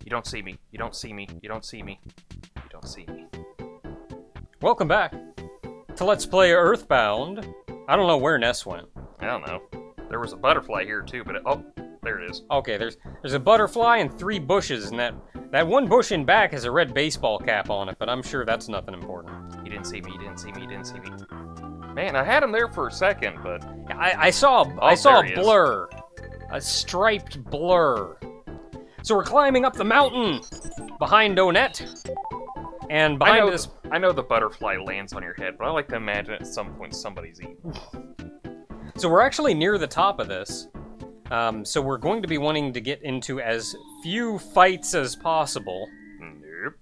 You don't see me. You don't see me. You don't see me. You don't see me. Welcome back to Let's Play Earthbound. I don't know where Ness went. I don't know. There was a butterfly here too, but oh, there it is. Okay, there's a butterfly and 3 bushes, and that one bush in back has a red baseball cap on it, but I'm sure that's nothing important. You didn't see me. You didn't see me. You didn't see me. Man, I had him there for a second, but I saw a blur, a striped blur. So we're climbing up the mountain behind Onett, and behind us. I know the butterfly lands on your head, but I like to imagine at some point somebody's eating. So we're actually near the top of this. So we're going to be wanting to get into as few fights as possible. Nope.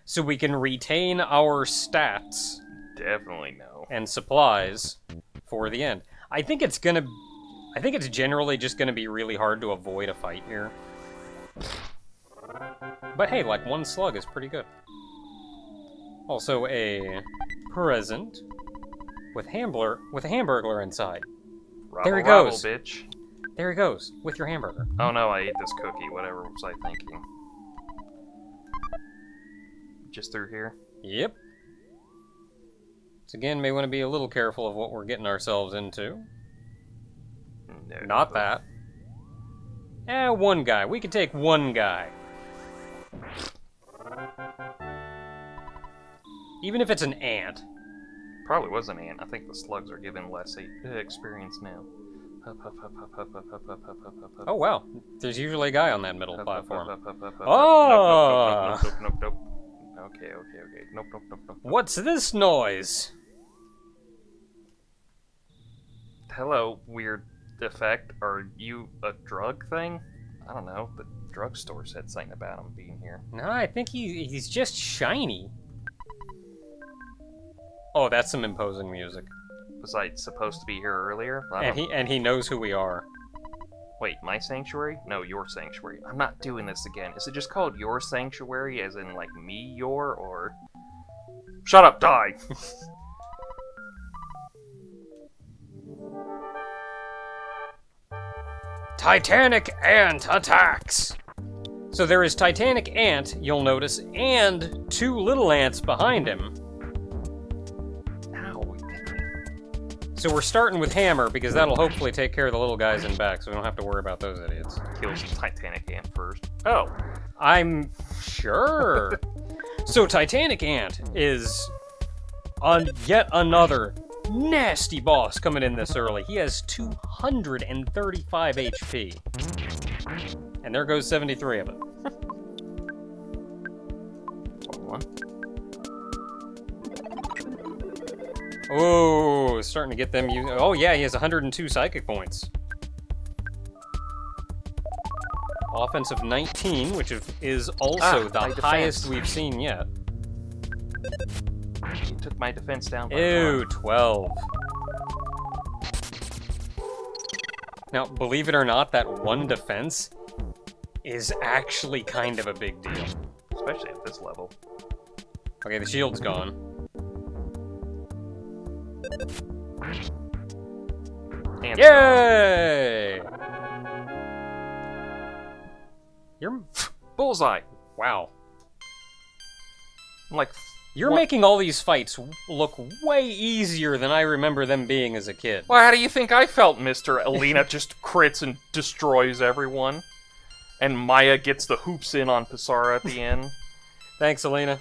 So we can retain our stats. Definitely no. And supplies for the end. I think it's generally just gonna be really hard to avoid a fight here. But hey, like 1 slug is pretty good. Also a present with a hamburger inside. There he goes. Bitch. There he goes, with your hamburger. Oh no, I ate this cookie. Whatever was I thinking? Just through here? Yep. So again, may want to be a little careful of what we're getting ourselves into. No. Not that. 1 guy. We could take 1 guy. Even if it's an ant. Probably was an ant. I think the slugs are given less experience now. Oh wow, there's usually a guy on that middle platform. Oh! Nope. Okay. Nope. What's this noise? Hello, weird effect. Are you a drug thing? I don't know. The drugstore said something about him being here. No, I think he's just shiny. Oh, that's some imposing music. Was I supposed to be here earlier? And he knows who we are. Wait, my sanctuary? No, your sanctuary. I'm not doing this again. Is it just called your sanctuary, as in, like, me, your, or... Shut up, die! Titanic Ant attacks! So there is Titanic Ant, you'll notice, and 2 little ants behind him. So we're starting with Hammer, because that'll hopefully take care of the little guys in back, so we don't have to worry about those idiots. Kills the Titanic Ant first. Oh! I'm sure. So Titanic Ant is yet another nasty boss coming in this early. He has 235 HP. And there goes 73 of it. One. Oh, starting to get them. Oh yeah, he has 102 psychic points. Offensive 19, which is also the highest we've seen yet. You took my defense down by 1. 12. Now, believe it or not, that 1 defense is actually kind of a big deal. Especially at this level. Okay, the shield's gone. Ant's Yay! Gone. You're... Bullseye! Wow. I'm like... You're making all these fights look way easier than I remember them being as a kid. Well, how do you think I felt, Mr. Alina just crits and destroys everyone? And Maya gets the hoops in on Pisara at the end. Thanks, Alina.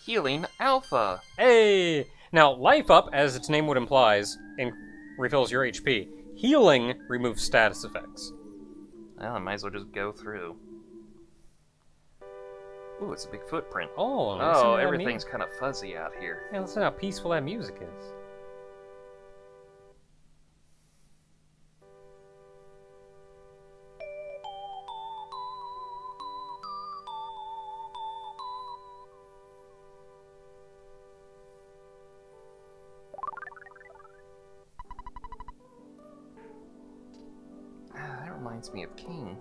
Healing Alpha. Hey! Now, Life Up, as its name would imply, refills your HP. Healing removes status effects. Well, I might as well just go through. Ooh, it's a big footprint. Oh, everything's kind of fuzzy out here. Hey, listen how peaceful that music is. That reminds me of King.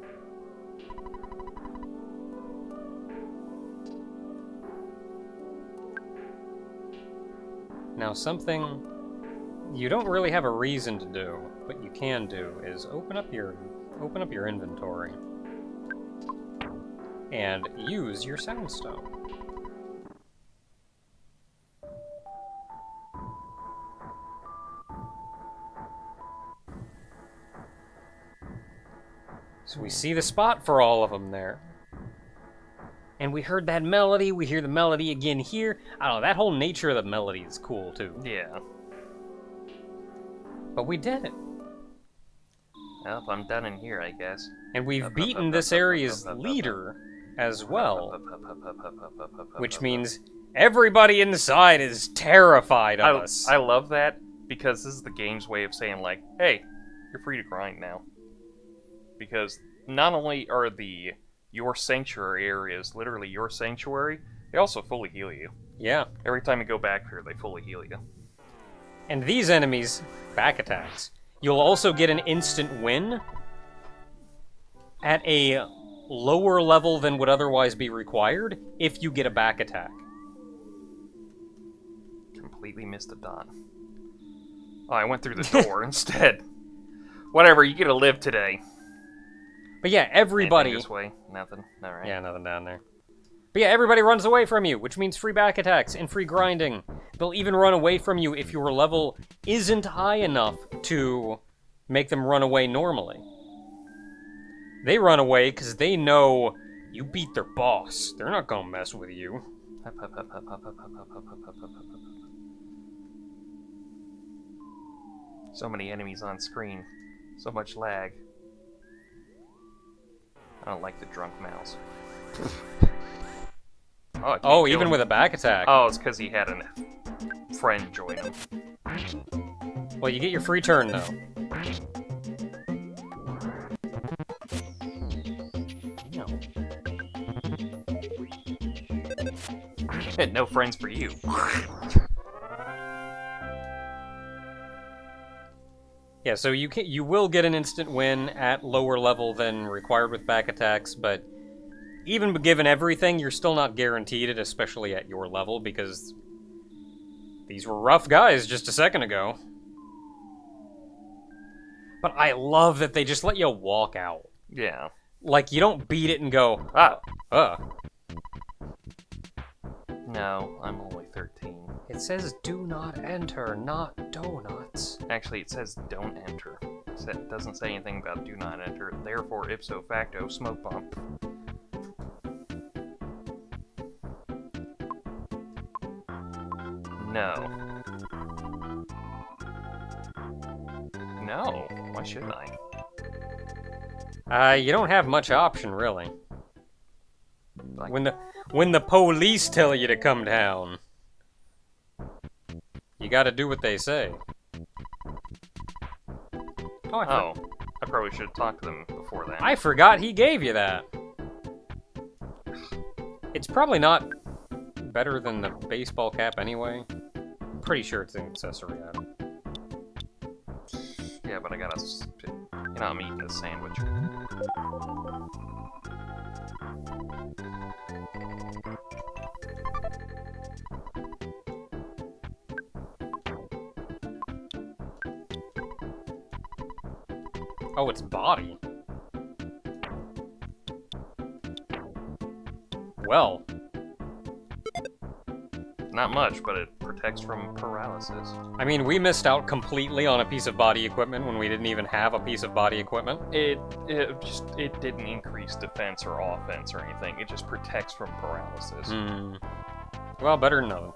Now, something you don't really have a reason to do, but you can do, is open up your open up your inventory and use your soundstone. So we see the spot for all of them there. And we heard that melody, we hear the melody again here. I don't know, that whole nature of the melody is cool too. Yeah. But we did it. Well, I'm done in here, I guess. And we've beaten this area's leader as well. Which means everybody inside is terrified of us. I love that, because this is the game's way of saying, like, hey, you're free to grind now. Because not only are your sanctuary areas literally your sanctuary, they also fully heal you. Yeah. Every time you go back here, they fully heal you. And these enemies, back attacks, you'll also get an instant win at a lower level than would otherwise be required if you get a back attack. Completely missed a dot. Oh, I went through the door instead. Whatever, you get to live today. But yeah, everybody... Anything this way? Nothing? Alright. Yeah, nothing down there. But yeah, everybody runs away from you, which means free back attacks and free grinding. They'll even run away from you if your level isn't high enough to make them run away normally. They run away because they know you beat their boss. They're not gonna mess with you. So many enemies on screen. So much lag. I don't like the drunk mouse. Oh, even with a back attack. Oh, it's because he had a friend join him. Well, you get your free turn, though. No. No friends for you. Yeah, so you will get an instant win at lower level than required with back attacks, but even given everything, you're still not guaranteed it, especially at your level, because these were rough guys just a second ago. But I love that they just let you walk out. Yeah. Like, you don't beat it and go, No, I'm only 13. It says do not enter, not donuts. Actually, it says don't enter. It doesn't say anything about do not enter, therefore, ipso facto, smoke bomb. No. No. Why should I? You don't have much option, really. Like, When the police tell you to come down, you gotta do what they say. I probably should have talked to them before that. I forgot he gave you that. It's probably not better than the baseball cap anyway. I'm pretty sure it's an accessory item. Yeah, but I gotta... You know, I'm eating a sandwich. Oh, it's body. Well. Not much, but it protects from paralysis. I mean, we missed out completely on a piece of body equipment when we didn't even have a piece of body equipment. It didn't increase defense or offense or anything. It just protects from paralysis. Well, better than nothing.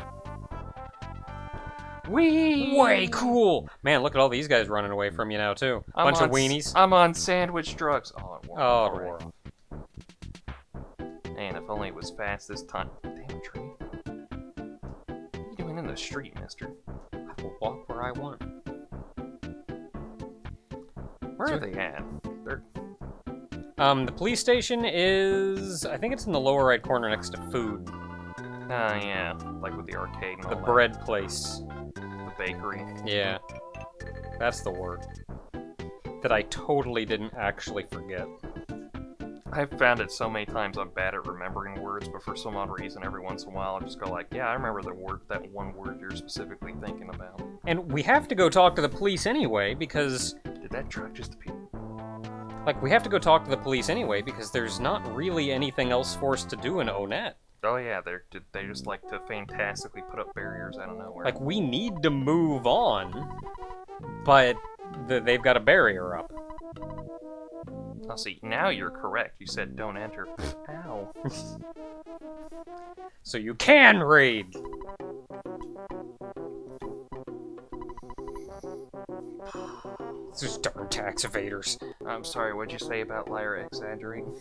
Whee! Way cool! Man, look at all these guys running away from you now, too. Bunch of weenies. I'm on sandwich drugs. Oh, it wore Oh, off. it wore off. Man, if only it was fast this time. Damn tree. What are you doing in the street, mister? I will walk where I want. Where are they at? They're... The police station is... I think it's in the lower right corner next to food. Yeah. Like with the arcade and all The that. bread place. The bakery. Yeah. That's the word. That I totally didn't actually forget. I've found it so many times I'm bad at remembering words, but for some odd reason, every once in a while, I just go like, yeah, I remember the word, that one word you're specifically thinking about. And we have to go talk to the police anyway, because... Did that truck just appear? Like, we have to go talk to the police anyway, because there's not really anything else for us to do in Onett. Oh yeah, they just like to fantastically put up barriers out of nowhere. Like, we need to move on, but they've got a barrier up. I'll see. Now you're correct. You said don't enter. Ow. So you can raid! Those darn tax evaders. I'm sorry, what'd you say about liar exaggerating?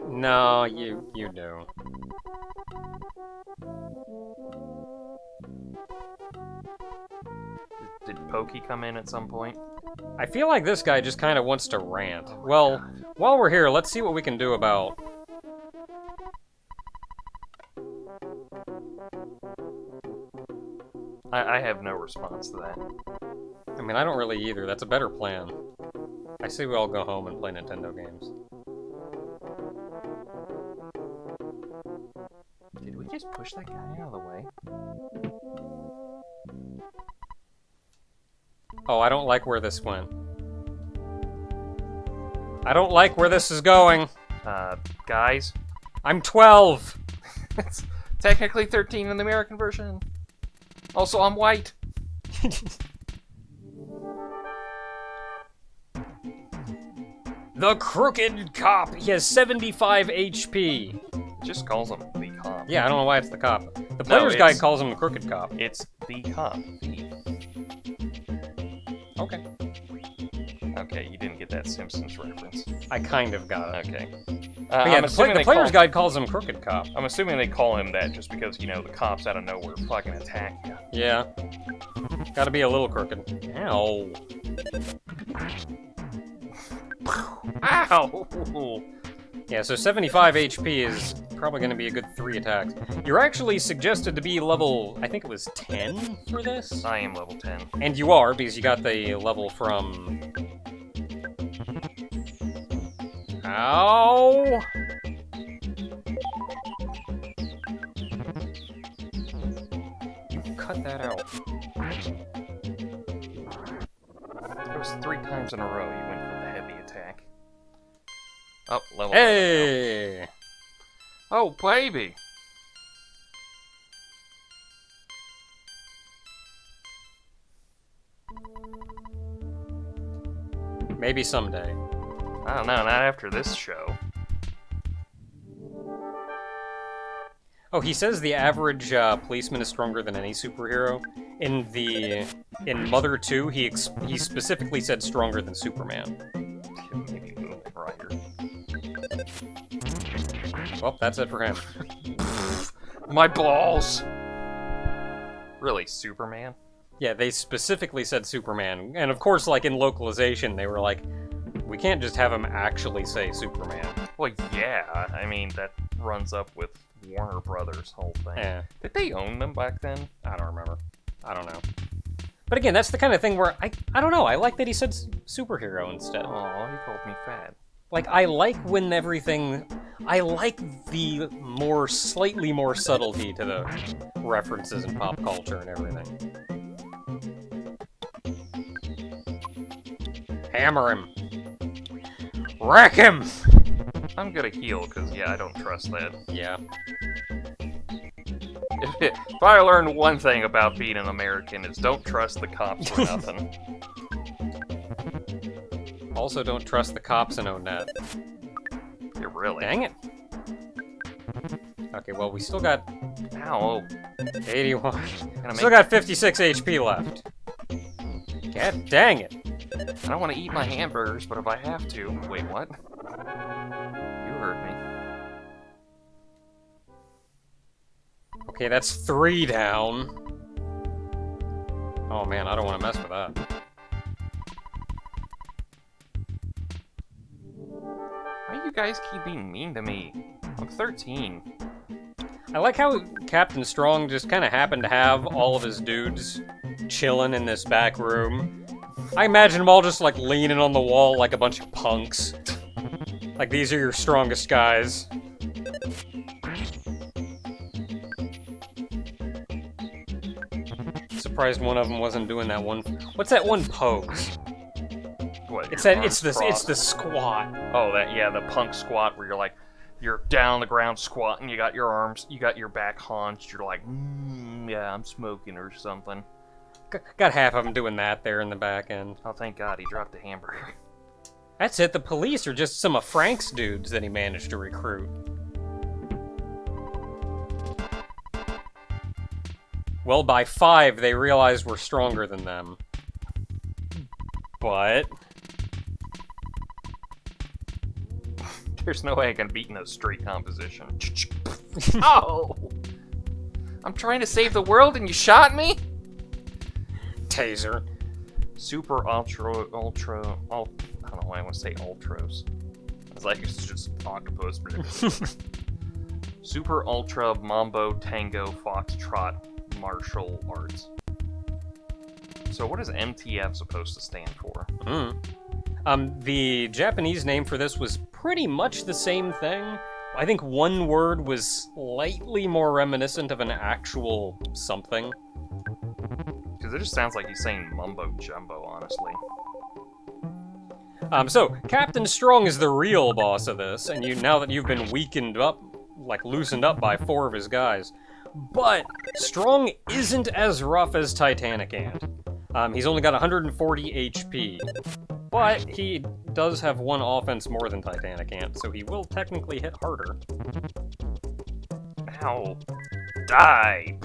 No, you do. Did Pokey come in at some point? I feel like this guy just kind of wants to rant. Well, while we're here, let's see what we can do about... I have no response to that. I mean, I don't really either. That's a better plan. I say we all go home and play Nintendo games. Did we just push that guy out of the way? Oh, I don't like where this went. I don't like where this is going. Guys? I'm 12! It's technically 13 in the American version. Also, I'm white. The Crooked Cop! He has 75 HP! Just calls him the cop. Yeah, I don't know why it's the cop. The player's guide calls him the Crooked Cop. It's the cop. Okay. Okay, you didn't get that Simpsons reference. I kind of got it. Okay. But yeah, the player's guide calls him Crooked Cop. I'm assuming they call him that just because, you know, the cops out of nowhere fucking attack you. Yeah. Gotta be a little crooked. Ow. Ow! Yeah, so 75 HP is probably going to be a good 3 attacks. You're actually suggested to be level, I think it was 10 for this? I am level 10. And you are, because you got the level from... Ow! You cut that out. It was 3 times in a row you went for the heavy attack. Oh, level. Hey! Oh, baby! Maybe someday. I don't know, not after this show. Oh, he says the average policeman is stronger than any superhero. In Mother 2, he specifically said stronger than Superman. Maybe move it right here. Well, that's it for him. My balls! Really, Superman? Yeah, they specifically said Superman. And of course, like, in localization, they were like, we can't just have him actually say Superman. Well, yeah, I mean, that runs up with Warner Brothers' whole thing. Yeah. Did they own them back then? I don't remember. I don't know. But again, that's the kind of thing where, I don't know, I like that he said superhero instead. Aw, he called me fat. Like, I like when everything... I like the slightly more subtlety to the references in pop culture and everything. Hammer him! Wreck him! I'm gonna heal, because, yeah, I don't trust that. Yeah. If I learned one thing about being an American, is don't trust the cops for nothing. Also, don't trust the cops in Onett. You're really? Dang it. Okay, well, we still got... Ow. 81. Still got 56 HP left. God dang it. I don't want to eat my hamburgers, but if I have to... Wait, what? You heard me. Okay, that's 3 down. Oh man, I don't want to mess with that. Why you guys keep being mean to me? I'm 13. I like how Captain Strong just kind of happened to have all of his dudes chilling in this back room. I imagine them all just like leaning on the wall like a bunch of punks. Like, these are your strongest guys. Surprised one of them wasn't doing that one. What's that one pose? What? It's your that. arms It's crossed? the squat. Oh, the punk squat where you're down on the ground squatting, you got your arms, you got your back hunched, you're like, yeah, I'm smoking or something. Got half of them doing that there in the back end. Oh, thank God, he dropped the hamburger. That's it. The police are just some of Frank's dudes that he managed to recruit. Well, by 5, they realized we're stronger than them. But There's no way I can beat in a straight composition. Oh! I'm trying to save the world and you shot me? taser. Super ultra, I don't know why I want to say ultros. It's like it's just octopus. Super ultra mambo tango foxtrot martial arts. So what is MTF supposed to stand for? The Japanese name for this was pretty much the same thing. I think one word was slightly more reminiscent of an actual something. Because it just sounds like he's saying mumbo jumbo, honestly. So Captain Strong is the real boss of this, and now that you've been weakened up, like loosened up by 4 of his guys. But Strong isn't as rough as Titanic Ant. He's only got 140 HP, but he does have 1 offense more than Titanic Ant, so he will technically hit harder. Ow. Die!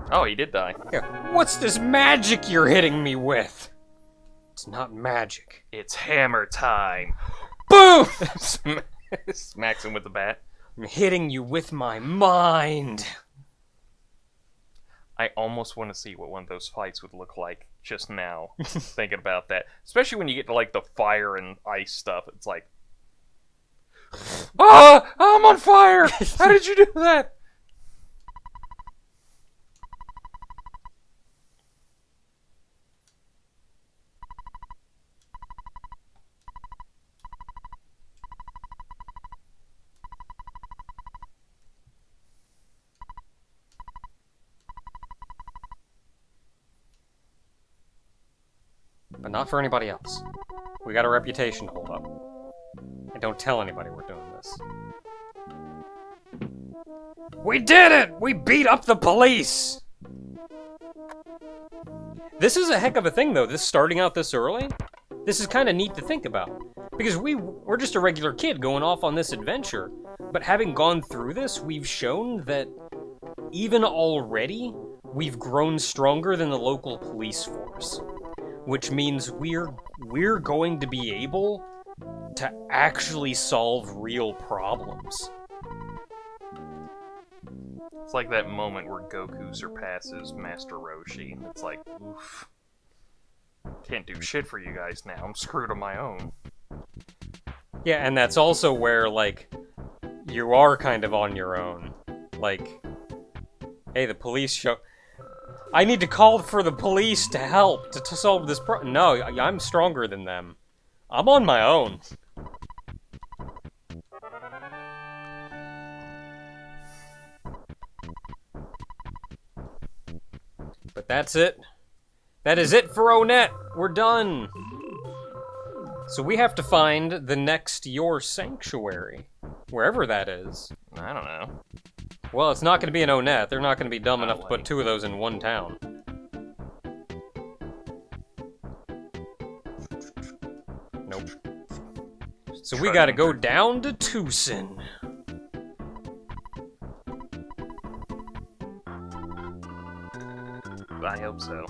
Oh, he did die. Yeah. What's this magic you're hitting me with? It's not magic. It's hammer time! Boom! Smacks him with the bat. I'm hitting you with my mind. I almost want to see what one of those fights would look like just now, thinking about that. Especially when you get to, like, the fire and ice stuff. It's like, ah, I'm on fire! How did you do that? But not for anybody else. We got a reputation to hold up. And don't tell anybody we're doing this. We did it! We beat up the police! This is a heck of a thing, though, this starting out this early. This is kind of neat to think about. Because we're just a regular kid going off on this adventure. But having gone through this, we've shown that even already, we've grown stronger than the local police force. Which means we're going to be able to actually solve real problems. It's like that moment where Goku surpasses Master Roshi, and it's like, oof. Can't do shit for you guys now, I'm screwed on my own. Yeah, and that's also where, like, you are kind of on your own. Like, hey, the police show... I need to call for the police to help to solve this problem. No, I'm stronger than them. I'm on my own. But that's it. That is it for Onett. We're done. So we have to find the next Your Sanctuary. Wherever that is. I don't know. Well, it's not going to be in Onett. They're not going to be dumb enough to put 2 of those in one town. Nope. So we got to go down to Tuson. I hope so.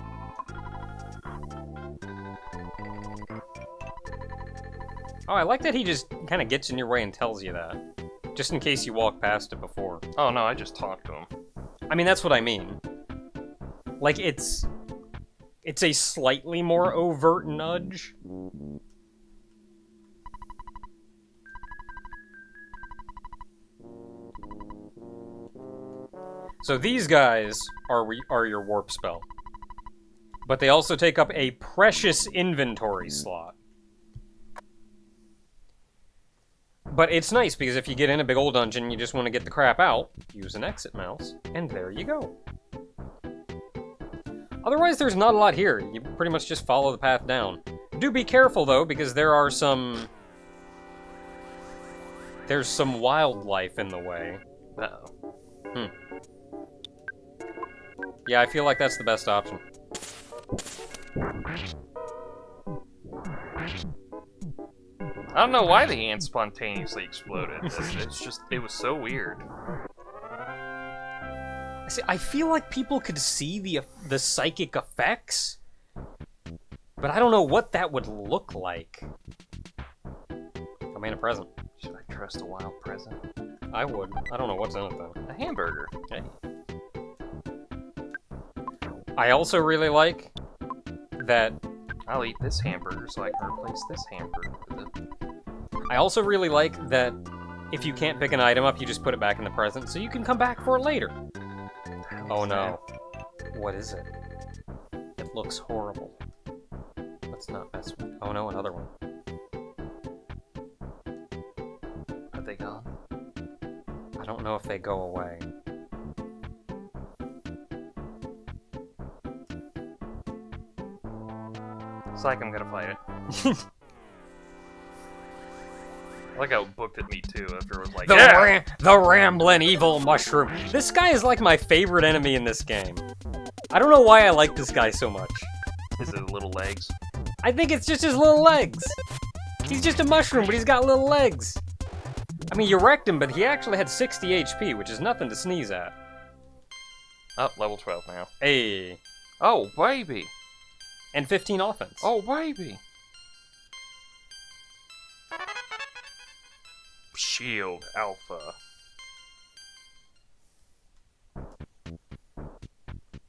Oh, I like that he just kind of gets in your way and tells you that. Just in case you walk past it before. Oh no, I just talked to him. I mean, that's what I mean. Like, it's a slightly more overt nudge. So these guys are your warp spell. But they also take up a precious inventory slot. But it's nice, because if you get in a big old dungeon and you just want to get the crap out, use an exit mouse, and there you go. Otherwise, there's not a lot here. You pretty much just follow the path down. Do be careful, though, because there are some... There's some wildlife in the way. Uh-oh. Yeah, I feel like that's the best option. I don't know why the ant spontaneously exploded. It was so weird. See, I feel like people could see the psychic effects, but I don't know what that would look like. I made a present. Should I trust a wild present? I would. I don't know what's in it, though. A hamburger. Hey. I also really like that... I'll eat this hamburger so I can replace this hamburger with it. I also really like that if you can't pick an item up, you just put it back in the present, so you can come back for it later. Oh no. What is it? It looks horrible. Let's not mess with it. Oh no, another one. Are they gone? I don't know if they go away. It's like I'm gonna fight it. I like how it booked at me too after it was like, the rambling evil mushroom. This guy is like my favorite enemy in this game. I don't know why I like this guy so much. Is it little legs? I think it's just his little legs. He's just a mushroom, but he's got little legs. I mean, you wrecked him, but he actually had 60 HP, which is nothing to sneeze at. Oh, level 12 now. Hey. Oh, baby. And 15 offense. Oh, baby. Shield Alpha.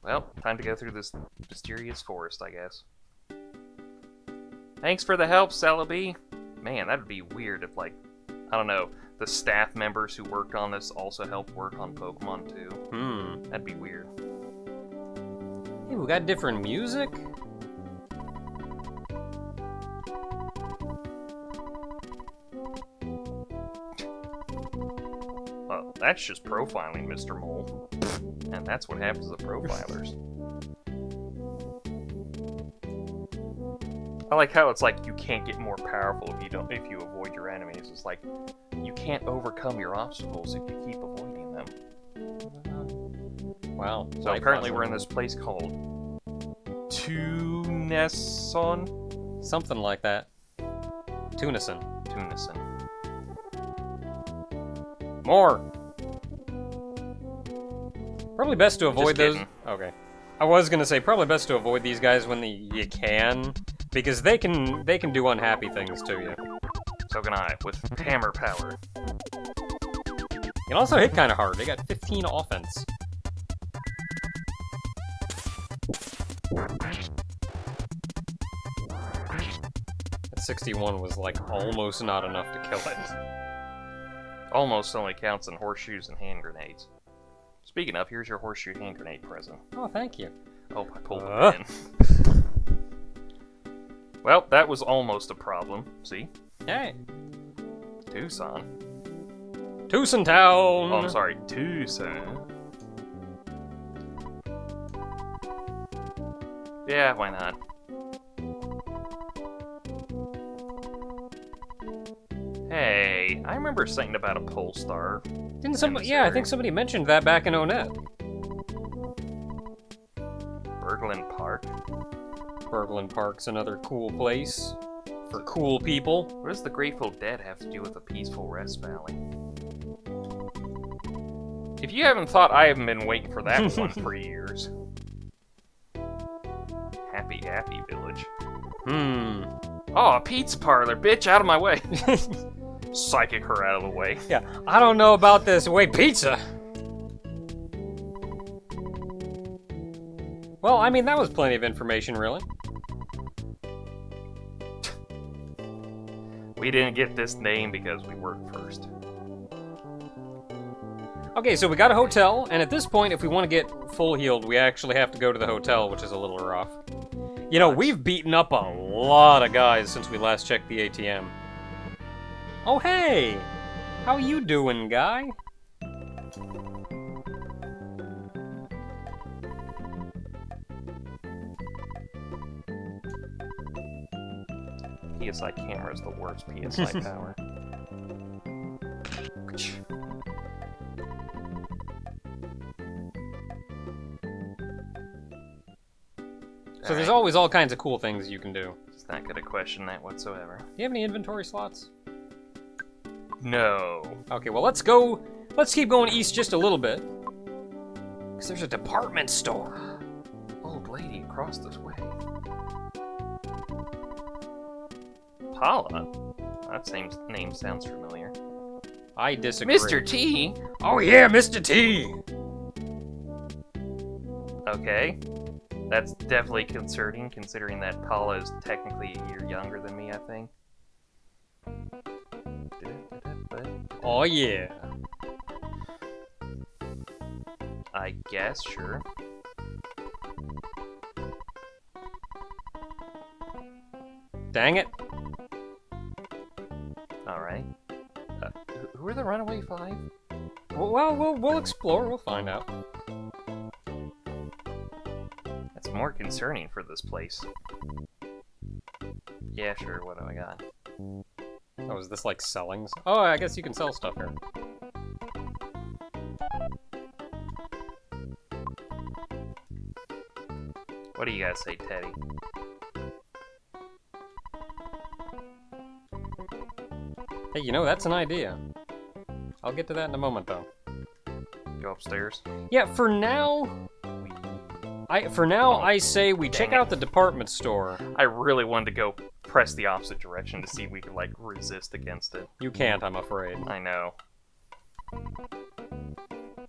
Well, time to go through this mysterious forest, I guess. Thanks for the help, Celebi. Man, that'd be weird if, like, I don't know, the staff members who worked on this also helped work on Pokemon too. That'd be weird. Hey, we got different music? Well, that's just profiling, Mr. Mole. And that's what happens to profilers. I like how it's like you can't get more powerful if you avoid your enemies. It's like you can't overcome your obstacles if you keep avoiding them. Wow. So apparently we're in this place called Tuson? Something like that. Tuson. More! Probably best to avoid those. Okay. I was gonna say, probably best to avoid these guys when you can, because they can do unhappy things to you. So can I, with hammer power. You can also hit kind of hard. They got 15 offense. That 61 was like almost not enough to kill it. Almost only counts in horseshoes and hand grenades. Speaking of, here's your horseshoe hand grenade present. Oh, thank you. Oh, I pulled it in. Well, that was almost a problem. See? Hey. Tucson. Tucson Town! Oh, I'm sorry. Tucson. Yeah, why not? Hey, I remember something about a pole star. Didn't somebody? Yeah, I think somebody mentioned that back in Onett. Berglund Park. Berglund Park's another cool place for cool people. What does the Grateful Dead have to do with a peaceful rest valley? If you haven't thought, I haven't been waiting for that one for years. Happy Village. Oh, a pizza parlor, bitch, out of my way. Psychic her out of the way. Yeah, I don't know about this. Wait, pizza? Well, I mean, that was plenty of information, really. We didn't get this name because we worked first. Okay, so we got a hotel, and at this point, if we want to get full healed, we actually have to go to the hotel, which is a little rough. You know, we've beaten up a lot of guys since we last checked the ATM. Oh, hey! How you doing, guy? PSI camera is the worst PSI power. So there's always all kinds of cool things you can do. It's not gonna question that whatsoever. Do you have any inventory slots? No. Okay, well let's go. Let's keep going east just a little bit. Because there's a department store. Old lady across this way. Paula? That name sounds familiar. I disagree. Mr. T! Oh yeah, Mr. T! Okay. That's definitely concerning, considering that Paula is technically a year younger than me, I think. Oh yeah. I guess, sure. Dang it. Alright. Who are the Runaway Five? Well, we'll explore. We'll find out. That's more concerning for this place. Yeah, sure, what do I got? Oh, is this like sellings? Oh, I guess you can sell stuff here. What do you guys say, Teddy? Hey, you know, that's an idea. I'll get to that in a moment, though. Go upstairs? Yeah, for now... I say we check out the department store. I really wanted to go press the opposite direction to see if we could, like, resist against it. You can't, I'm afraid. I know.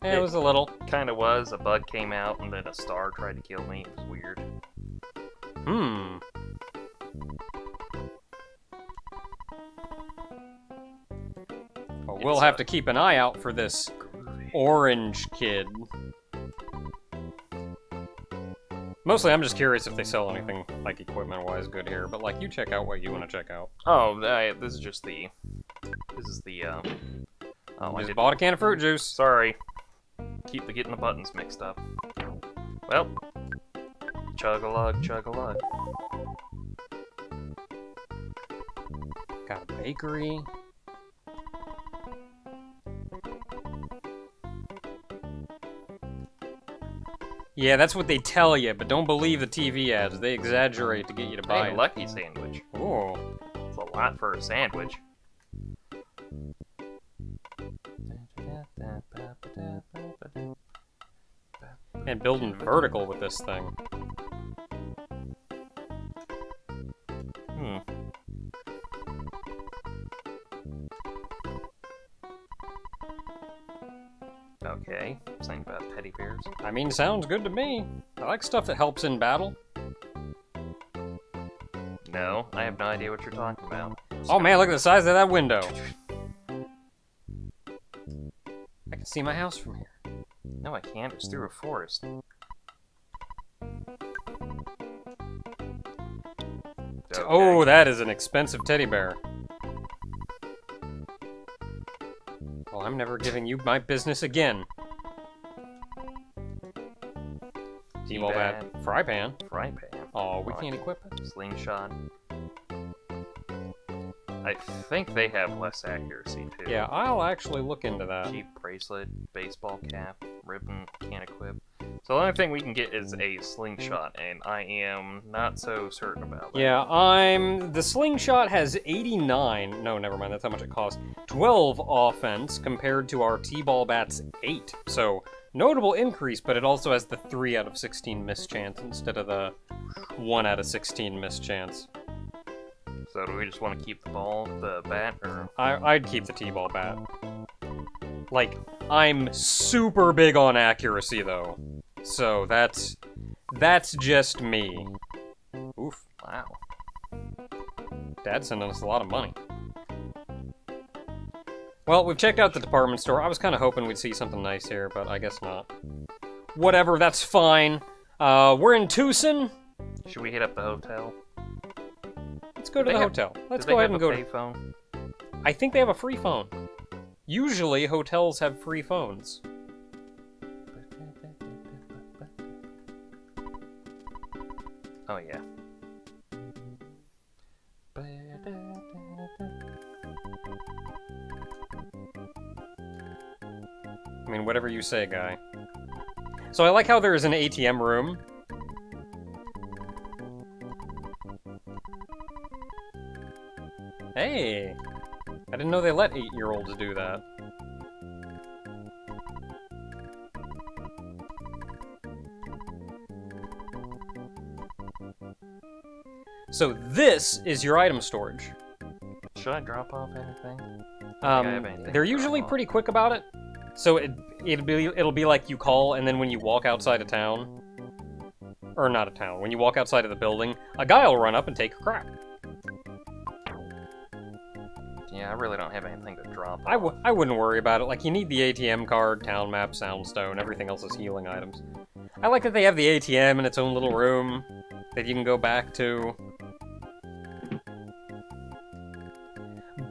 It was a little. Kinda was. A bug came out, and then a star tried to kill me. It was weird. Hmm. Well, we'll have to keep an eye out for this orange kid. Mostly, I'm just curious if they sell anything, like, equipment-wise good here, but, like, you check out what you want to check out. Oh, this is just the... This is the, Oh, I just bought a can of fruit juice. Sorry. Keep getting the buttons mixed up. Well. Chug-a-lug, chug-a-lug. Got a bakery. Yeah, that's what they tell you, but don't believe the TV ads. They exaggerate to get you to buy Hey, it. lucky sandwich. Oh. It's a lot for a sandwich. And building vertical with this thing. Hmm. Okay, something about teddy bears. I mean, sounds good to me. I like stuff that helps in battle. No, I have no idea what you're talking about. Oh man, look at the size of that window. I can see my house from here. No, I can't. It's through a forest. Okay. Oh, that is an expensive teddy bear. Well, I'm never giving you my business again. T-ball bat, fry pan. Fry pan. Oh, we can't equip it. Slingshot. I think they have less accuracy too. Yeah, I'll actually look into that. Cheap bracelet, baseball cap, ribbon, can't equip. So the only thing we can get is a slingshot, and I am not so certain about that. Yeah, the slingshot has 89. No, never mind. That's how much it costs. 12 offense compared to our T-ball bat's 8. So notable increase, but it also has the 3 out of 16 miss chance instead of the 1 out of 16 miss chance. So do we just want to keep the bat, or? I'd keep the T-ball bat. Like, I'm super big on accuracy though. So that's just me. Oof. Wow. Dad's sending us a lot of money. Well, we've checked out the department store. I was kind of hoping we'd see something nice here, but I guess not. Whatever, that's fine. We're in Tuson. Should we hit up the hotel? Let's go to the hotel. Let's go ahead and go to... Phone? I think they have a free phone. Usually, hotels have free phones. Oh, yeah. whatever you say, guy. So I like how there is an ATM room. Hey! I didn't know they let 8-year-olds do that. So this is your item storage. Should I drop off anything? I have anything They're to usually drop off. pretty quick about it. So it'll be like you call, and then when you walk outside of town, or not a town, when you walk outside of the building, a guy will run up and take your crap. Yeah, I really don't have anything to drop. I wouldn't worry about it. Like, you need the ATM card, town map, soundstone, everything else is healing items. I like that they have the ATM in its own little room that you can go back to.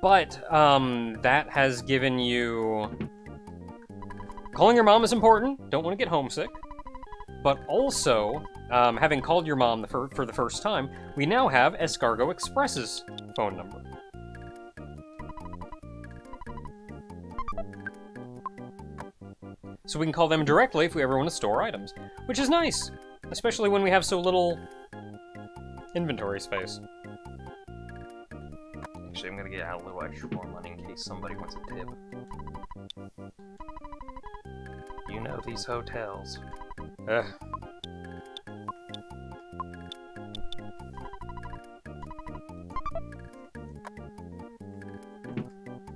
But, that has given you... Calling your mom is important. Don't want to get homesick. But also, having called your mom for the first time, we now have Escargot Express's phone number. So we can call them directly if we ever want to store items, which is nice, especially when we have so little inventory space. Actually, I'm gonna get out a little extra more money in case somebody wants a tip. You know these hotels. Ugh.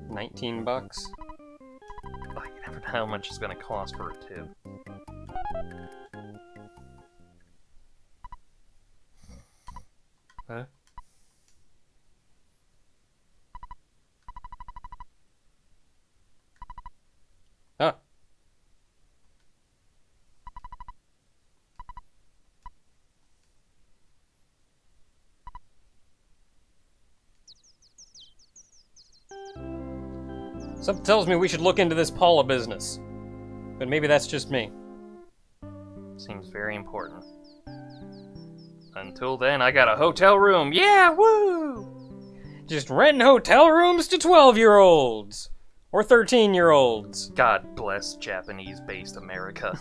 $19. Like, you never know how much it's gonna cost for a tip. Huh? Huh. Something tells me we should look into this Paula business. But maybe that's just me. Seems very important. Until then, I got a hotel room. Yeah, woo! Just renting hotel rooms to 12-year-olds. Or 13-year-olds. God bless Japanese-based America.